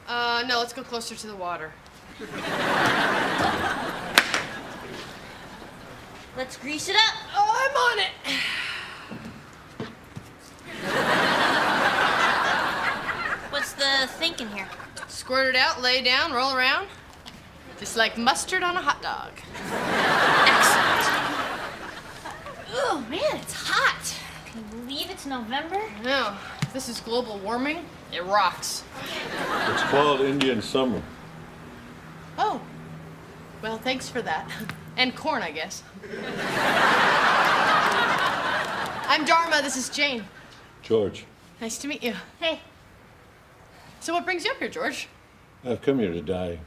No, let's go closer to the water. Let's grease it up. Oh, I'm on it. What's the thinking here? Squirt it out, lay down, roll around. Just like mustard on a hot dog. Excellent. Oh, man, it's hot. Can you believe it's November? No, if this is global warming, it rocks. It's called Indian summer. Oh, well, thanks for that. And corn, I guess. I'm Dharma, this is Jane. George, Nice to meet you. Hey. So what brings you up here, George? I've come here to die.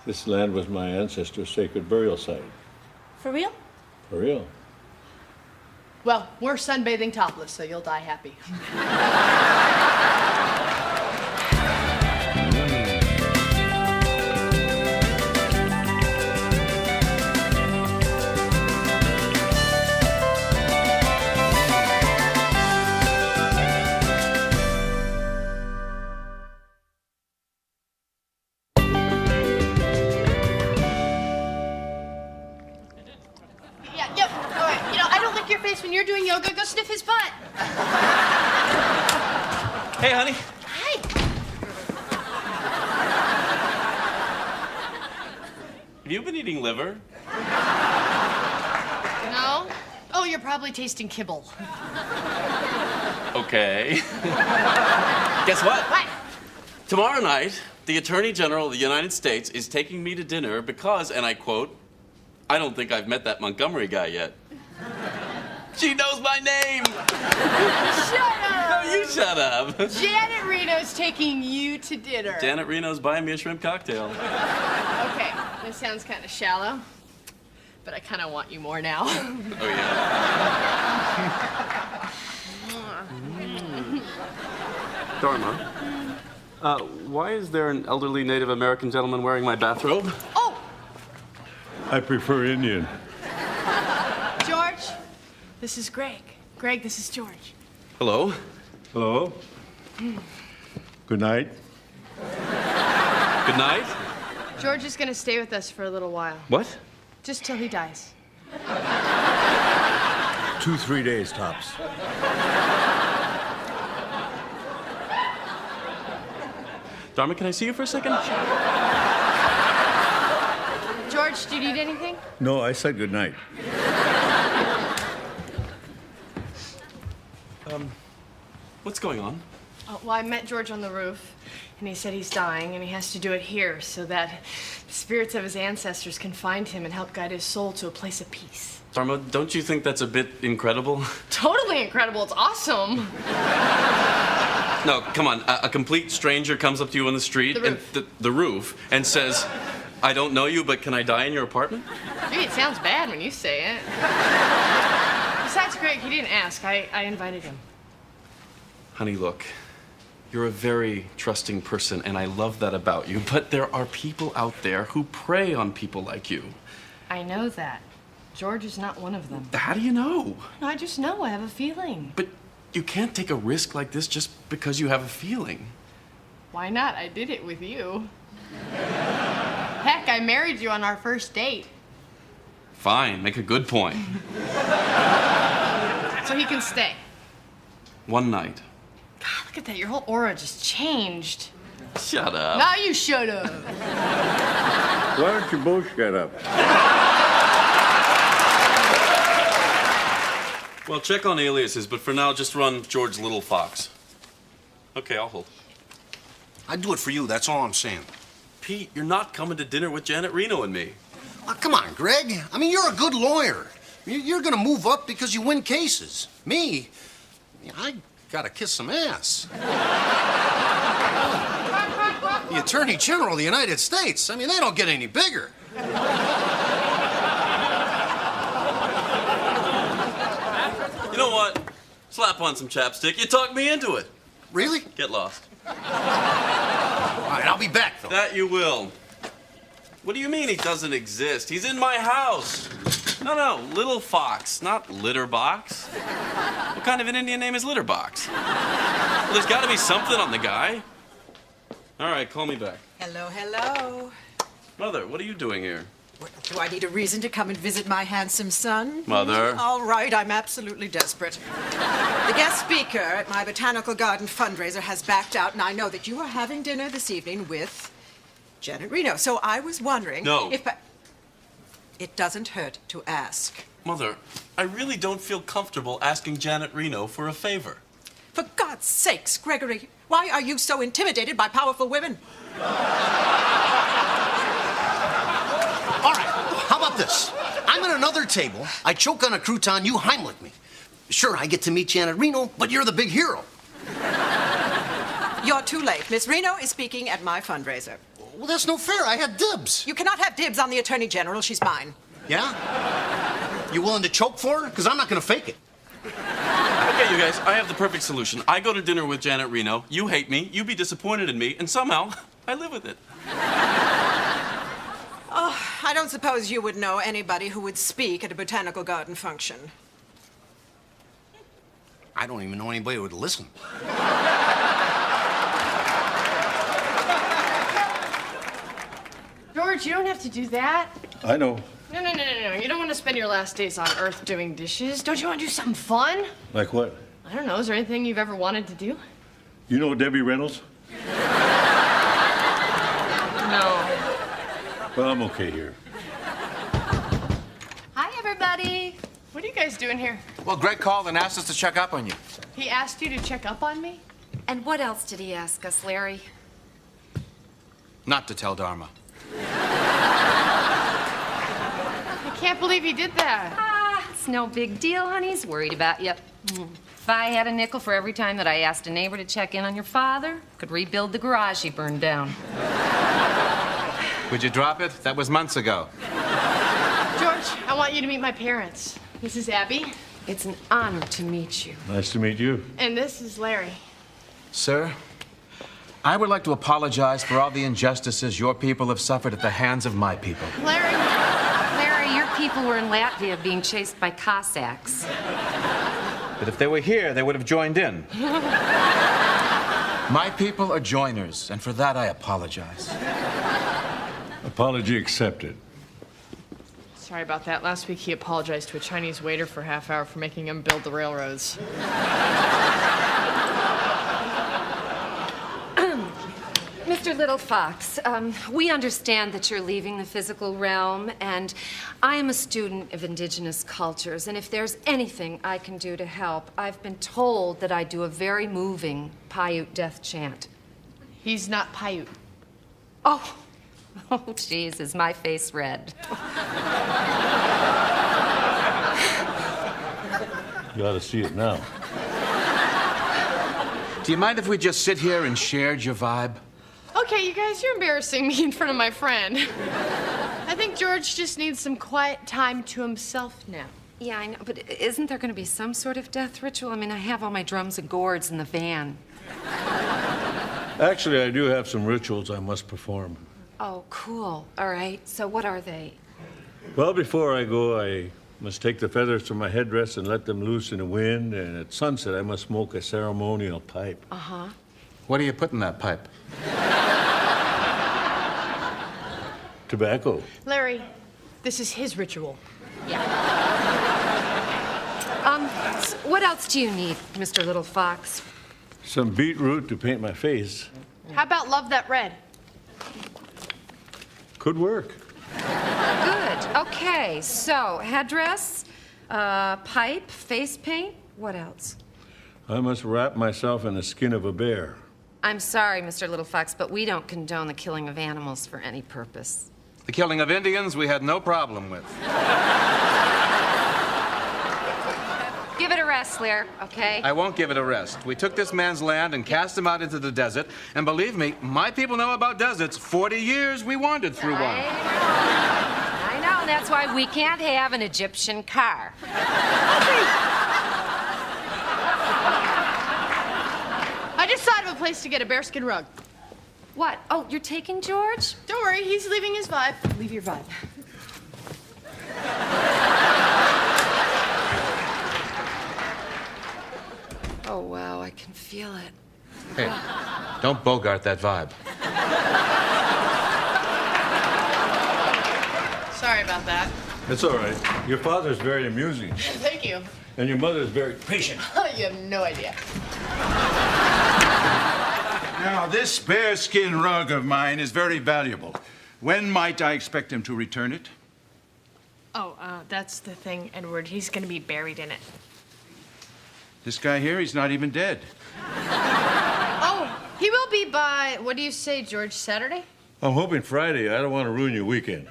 This land was my ancestors' sacred burial site. For real? For real. Well, we're sunbathing topless, so you'll die happy. Yep. All right. You know, I don't lick your face when you're doing yoga. Go sniff his butt. Hey, honey. Hi. Have you been eating liver? No? Oh, you're probably tasting kibble. Okay. Guess what? What? Tomorrow night, the Attorney General of the United States is taking me to dinner because, and I quote, I don't think I've met that Montgomery guy yet. She knows my name! Shut up! No, you shut up. Janet Reno's taking you to dinner. Janet Reno's buying me a shrimp cocktail. Okay, this sounds kind of shallow, but I kind of want you more now. Oh, yeah? Dharma, why is there an elderly Native American gentleman wearing my bathrobe? Oh, I prefer Indian. George, this is Greg. Greg, this is George. Hello? Hello? Good night. Good night? George is going to stay with us for a little while, What? just till he dies. 2-3 days tops. Dharma, can I see you for a second? George, do you need anything? No, I said good night. What's going on? Oh, well, I met George on the roof, and he said he's dying, and he has to do it here so that the spirits of his ancestors can find him and help guide his soul to a place of peace. Dharma, don't you think that's a bit incredible? Totally incredible. It's awesome. No, come on. A complete stranger comes up to you on the street, The roof. and the roof, and says, I don't know you, but can I die in your apartment? Maybe it sounds bad when you say it. Besides, Greg, he didn't ask. I invited him. Honey, look, you're a very trusting person, and I love that about you, but there are people out there who prey on people like you. I know that. George is not one of them. How do you know? I just know. I have a feeling. But you can't take a risk like this just because you have a feeling. Why not? I did it with you. Heck, I married you on our first date. Fine, make a good point. So he can stay. One night. God, look at that. Your whole aura just changed. Shut up. Now you shut up. Why don't you both shut up? Well, check on aliases, but for now, just run George Little Fox. Okay, I'll hold. I'd do it for you, that's all I'm saying. Pete, you're not coming to dinner with Janet Reno and me. Oh, come on, Greg. I mean, you're a good lawyer. You're gonna move up because you win cases. Me, I gotta kiss some ass. The Attorney General of the United States. I mean, they don't get any bigger. You know what? Slap on some chapstick. You talked me into it. Really? Get lost. All right, I'll be back, though. That you will. What do you mean he doesn't exist? He's in my house. No, Little Fox, not Litter Box. What kind of an Indian name is Litter Box? Well, there's got to be something on the guy. All right, call me back. Hello, hello. Mother, what are you doing here? Well, do I need a reason to come and visit my handsome son? Mother. All right, I'm absolutely desperate. The guest speaker at my botanical garden fundraiser has backed out, and I know that you are having dinner this evening with Janet Reno. So I was wondering No. if it doesn't hurt to ask. Mother, I really don't feel comfortable asking Janet Reno for a favor. For God's sakes, Gregory, why are you so intimidated by powerful women? All right, how about this? I'm at another table. I choke on a crouton, you Heimlich me. Sure, I get to meet Janet Reno, but you're the big hero. You're too late. Miss Reno is speaking at my fundraiser. Well, that's no fair. I had dibs. You cannot have dibs on the Attorney General. She's mine. Yeah? You willing to choke for her? Because I'm not going to fake it. Okay, you guys, I have the perfect solution. I go to dinner with Janet Reno, you hate me, you be disappointed in me, and somehow I live with it. Oh, I don't suppose you would know anybody who would speak at a botanical garden function. I don't even know anybody who would listen. George, you don't have to do that. I know. No. You don't want to spend your last days on Earth doing dishes. Don't you want to do something fun? Like what? I don't know. Is there anything you've ever wanted to do? You know Debbie Reynolds? No. Well, I'm okay here. Hi, everybody. What are you guys doing here? Well, Greg called and asked us to check up on you. He asked you to check up on me? And what else did he ask us, Larry? Not to tell Dharma. I can't believe he did that. It's no big deal, honey. He's worried about you. If I had a nickel for every time that I asked a neighbor to check in on your father, could rebuild the garage he burned down. Would you drop it? That was months ago. George, I want you to meet my parents. This is Abby, It's an honor to meet you. Nice to meet you. and this is Larry. Sir, I would like to apologize for all the injustices your people have suffered at the hands of my people. Larry, Your people were in Latvia being chased by Cossacks. But if they were here, they would have joined in. My people are joiners, and for that I apologize. Apology accepted. sorry about that. Last week he apologized to a Chinese waiter for a half hour for making him build the railroads. Mr. Little Fox, we understand that you're leaving the physical realm, and I am a student of indigenous cultures, and if there's anything I can do to help, I've been told that I do a very moving Paiute death chant. He's not Paiute. Oh, geez, is my face red? You ought to see it now. Do you mind if we just sit here and shared your vibe? Okay, you guys, you're embarrassing me in front of my friend. I think George just needs some quiet time to himself now. Yeah, I know, but isn't there going to be some sort of death ritual? I mean, I have all my drums and gourds in the van. Actually, I do have some rituals I must perform. Oh, cool. All right, so what are they? Well, before I go, I must take the feathers from my headdress and let them loose in the wind, and at sunset, I must smoke a ceremonial pipe. Uh-huh. What do you put in that pipe? Tobacco. Larry, this is his ritual. What else do you need, Mr. Little Fox? Some beetroot to paint my face. How about Love That Red? Could work. Good. Okay, so headdress, pipe, face paint. What else? I must wrap myself in the skin of a bear. I'm sorry, Mr. Little Fox, but we don't condone the killing of animals for any purpose. The killing of Indians we had no problem with. Give it a rest, Lair, okay? I won't give it a rest. We took this man's land and cast him out into the desert, and believe me, my people know about deserts. 40 years we wandered through one. I know, and that's why we can't have an Egyptian car. I just thought of a place to get a bearskin rug. What? Oh, you're taking George? Don't worry, he's leaving his vibe. Leave your vibe. feel it. Hey, don't bogart that vibe. Sorry about that. It's all right. Your father's very amusing, Thank you. and your mother's very patient. You have no idea. Now, this bearskin rug of mine is very valuable. When might I expect him to return it? Oh, that's the thing, Edward. He's gonna be buried in it. This guy here, he's not even dead. Oh, he will be by, what do you say, George, Saturday? I'm hoping Friday. I don't want to ruin your weekend.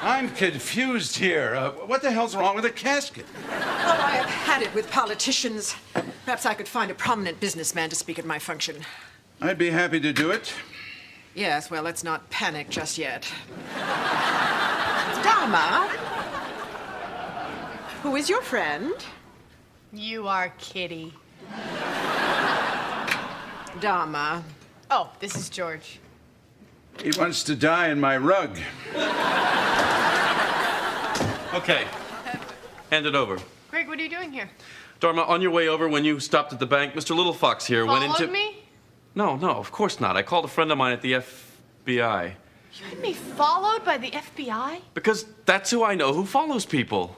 I'm confused here. What the hell's wrong with the casket? Oh, I have had it with politicians. Perhaps I could find a prominent businessman to speak at my function. I'd be happy to do it. Yes, well, let's not panic just yet. Dharma, who is your friend? You are Kitty. Dharma. Oh, this is George. He wants to die in my rug. Okay. Hand it over. Greg, what are you doing here? Dharma, on your way over, when you stopped at the bank, Mr. Little Fox here went into... Followed me? No, of course not. I called a friend of mine at the FBI. You had me followed by the FBI? Because that's who I know who follows people.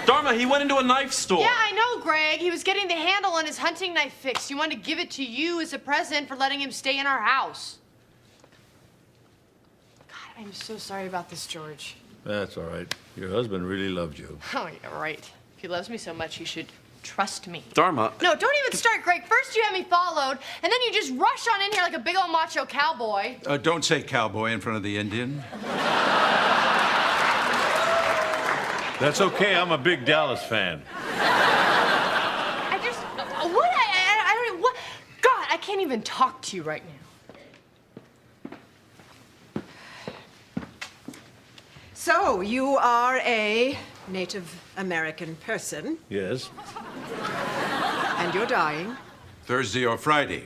Dharma, he went into a knife store. Yeah, I know, Greg. He was getting the handle on his hunting knife fixed. He wanted to give it to you as a present for letting him stay in our house. God, I'm so sorry about this, George. That's all right. Your husband really loved you. Oh, yeah, right. If he loves me so much, he should trust me. Dharma. No, don't even start, Greg. First you had me followed, and then you just rush on in here like a big old macho cowboy. Don't say cowboy in front of the Indian. That's okay. I'm a big Dallas fan. I just... What? I don't... What? God, I can't even talk to you right now. So, you are a Native American person, Yes. and you're dying. Thursday or Friday.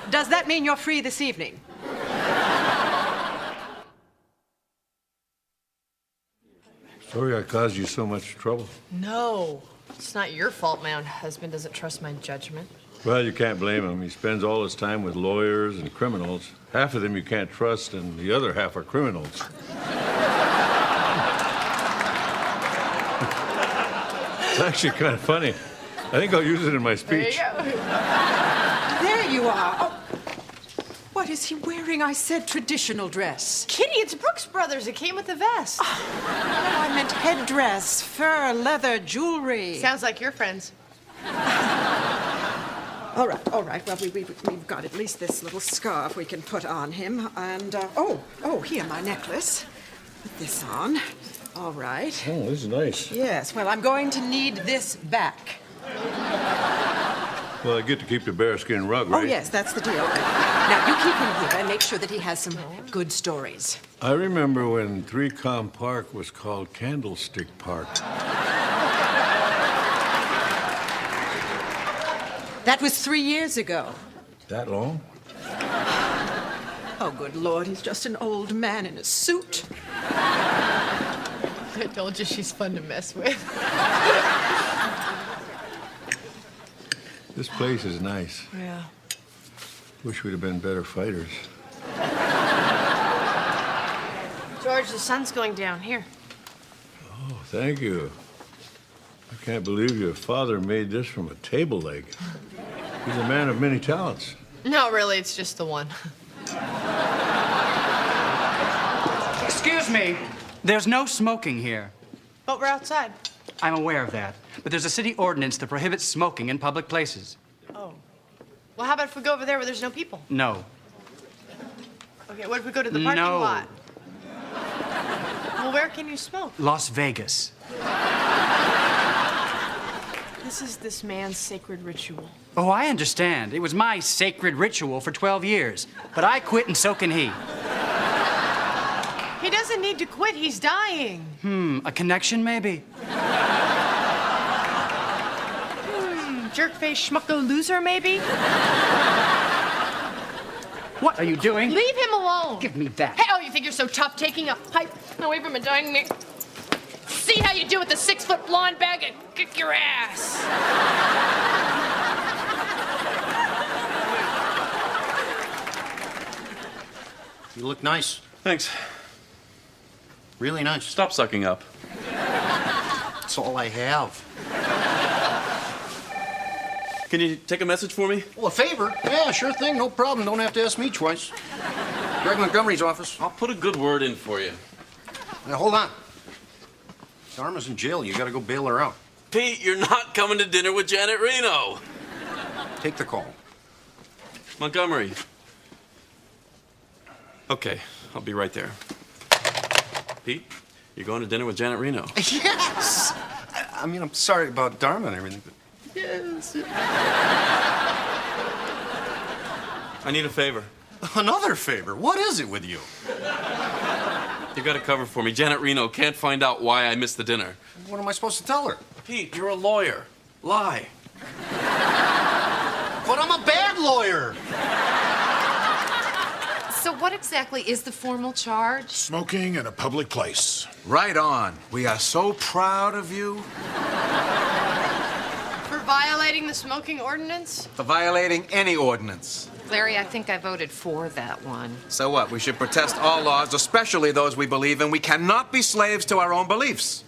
Does that mean you're free this evening? Sorry I caused you so much trouble. No. It's not your fault my own husband doesn't trust my judgment. Well, you can't blame him. He spends all his time with lawyers and criminals. Half of them you can't trust, and the other half are criminals. It's actually kind of funny. I think I'll use it in my speech. There you go. There you are. Oh. What is he wearing? I said traditional dress. Kitty, it's Brooks Brothers. It came with the vest. No, I meant headdress, fur, leather, jewelry. Sounds like your friends. All right. Well, we've got at least this little scarf we can put on him. And, here, my necklace. Put this on. All right. Oh, this is nice. Yes, well, I'm going to need this back. Well, I get to keep the bearskin rug, right? Oh, yes, that's the deal. Now, you keep him here and make sure that he has some good stories. I remember when 3Com Park was called Candlestick Park. That was 3 years ago. That long? Oh, good Lord, he's just an old man in a suit. I told you she's fun to mess with. This place is nice. Yeah. Wish we'd have been better fighters. George, the sun's going down. Here. Oh, thank you. I can't believe your father made this from a table leg. He's a man of many talents. No, really, it's just the one. Excuse me. There's no smoking here. But we're outside. I'm aware of that. But there's a city ordinance that prohibits smoking in public places. Oh. Well, how about if we go over there where there's no people? No. Okay, what if we go to the parking No. lot? Well, where can you smoke? Las Vegas. This is this man's sacred ritual. Oh, I understand. It was my sacred ritual for 12 years. But I quit and so can he. He doesn't need to quit. He's dying. A connection, maybe? Jerk-face schmucko loser, maybe? What are you doing? Leave him alone. Give me that. Hey, oh, you think you're so tough taking a pipe away from a dying man? see how you do with the 6-foot blonde bag and kick your ass. You look nice. Thanks. Really nice. Stop sucking up. That's all I have. Can you take a message for me? Well, a favor? Yeah, sure thing. No problem. Don't have to ask me twice. Greg Montgomery's office. I'll put a good word in for you. Now, hold on. Dharma's in jail. You gotta go bail her out. Pete, you're not coming to dinner with Janet Reno. Take the call. Montgomery. Okay, I'll be right there. Pete, you're going to dinner with Janet Reno. Yes! I mean, I'm sorry about Dharma and everything, but yes. I need a favor. Another favor? What is it with you? You got to cover for me. Janet Reno can't find out why I missed the dinner. What am I supposed to tell her? Pete, you're a lawyer. Lie. But I'm a bad lawyer. So what exactly is the formal charge? Smoking in a public place. Right on. We are so proud of you For violating the smoking ordinance? for violating any ordinance. Larry, I think I voted for that one. So what? We should protest all laws, especially those we believe in. We cannot be slaves to our own beliefs.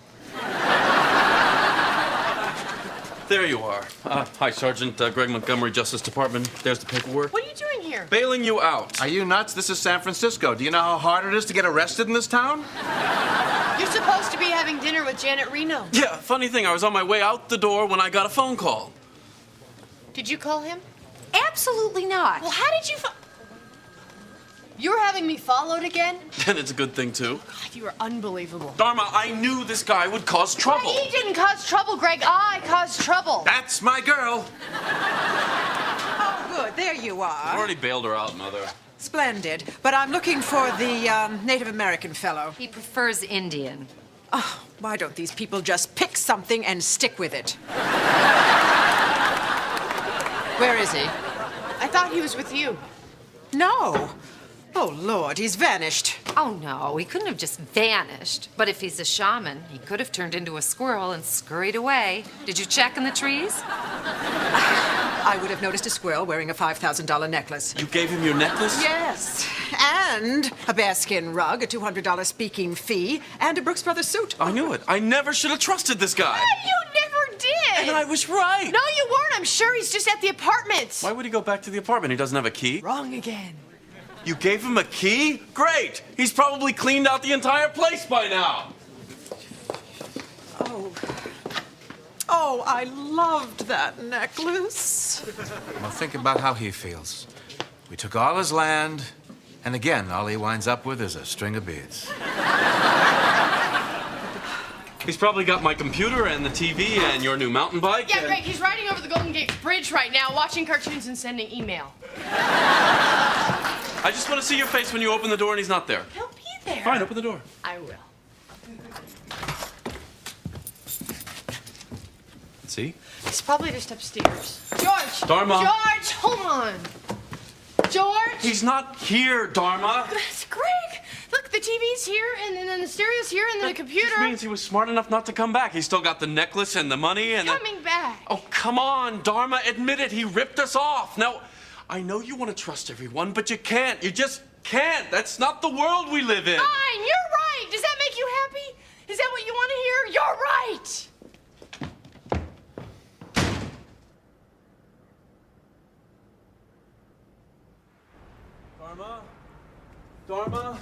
There you are. Hi, Sergeant. Greg Montgomery, Justice Department. There's the paperwork. What are you doing here? Bailing you out. Are you nuts? This is San Francisco. Do you know how hard it is to get arrested in this town? You're supposed to be having dinner with Janet Reno. Yeah, funny thing, I was on my way out the door when I got a phone call. Did you call him? Absolutely not. Well, how did you You're having me followed again? And it's a good thing, too. God, you are unbelievable. Dharma, I knew this guy would cause trouble. He didn't cause trouble, Greg. I caused trouble. That's my girl. Oh, good. There you I are. already bailed her out, Mother. Splendid. But I'm looking for the Native American fellow. He prefers Indian. Oh, why don't these people just pick something and stick with it? Where is he? I thought he was with you. No. Oh, Lord, he's vanished. Oh, no, he couldn't have just vanished. But if he's a shaman, he could have turned into a squirrel and scurried away. Did you check in the trees? I would have noticed a squirrel wearing a $5,000 necklace. You gave him your necklace? Yes. And a bearskin rug, a $200 speaking fee, and a Brooks Brothers suit. I knew it. I never should have trusted this guy. You never did. And I was right. No, you weren't. I'm sure he's just at the apartment. Why would he go back to the apartment? He doesn't have a key? Wrong again. You gave him a key? Great. He's probably cleaned out the entire place by now. Oh. Oh, I loved that necklace. Well, think about how he feels. We took all his land, and again, all he winds up with is a string of beads. He's probably got my computer and the TV and your new mountain bike. Yeah, and... Greg, he's riding over the Golden Gate Bridge right now, watching cartoons and sending email. I just want to see your face when you open the door and he's not there. He'll be there. Fine, open the door. I will. See? He's probably just upstairs. George! Dharma. George, hold on. George! He's not here, Dharma. That's Greg! Look, the TV's here, and then the stereo's here, and then the computer. This means he was smart enough not to come back. He's still got the necklace and the money and Coming back. Oh, come on, Dharma. Admit it. He ripped us off. Now, I know you want to trust everyone, but you can't. You just can't. That's not the world we live in. Fine, you're right. Does that make you happy? Is that what you want to hear? You're right. Dharma? Dharma?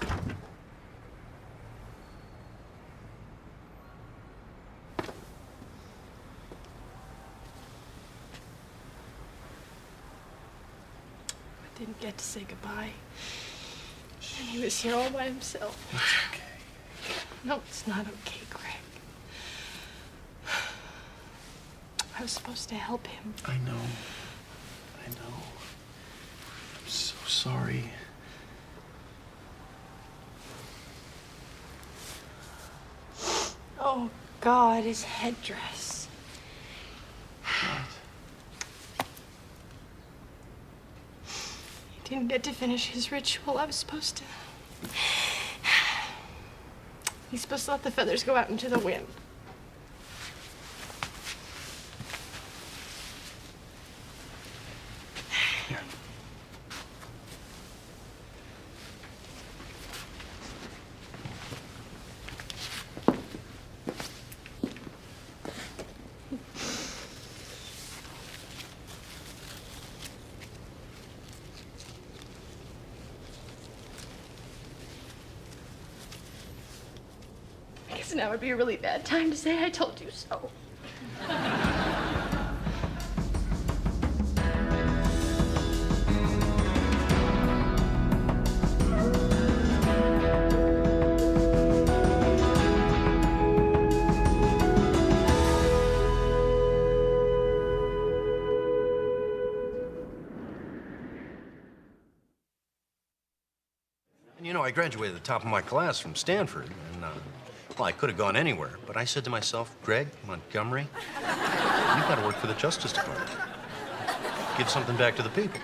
I didn't get to say goodbye. And he was here all by himself. It's okay. No, it's not okay, Greg. I was supposed to help him. I know. I'm so sorry. Oh, God, his headdress. He didn't get to finish his ritual. I was supposed to. He's supposed to let the feathers go out into the wind. So now would be a really bad time to say I told you so. And you know, I graduated at the top of my class from Stanford, and, well, I could have gone anywhere, but I said to myself, Greg, Montgomery, you've got to work for the Justice Department. Give something back to the people.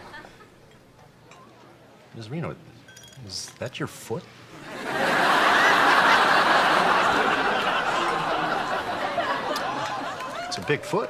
Ms. Reno, is that your foot? It's a big foot.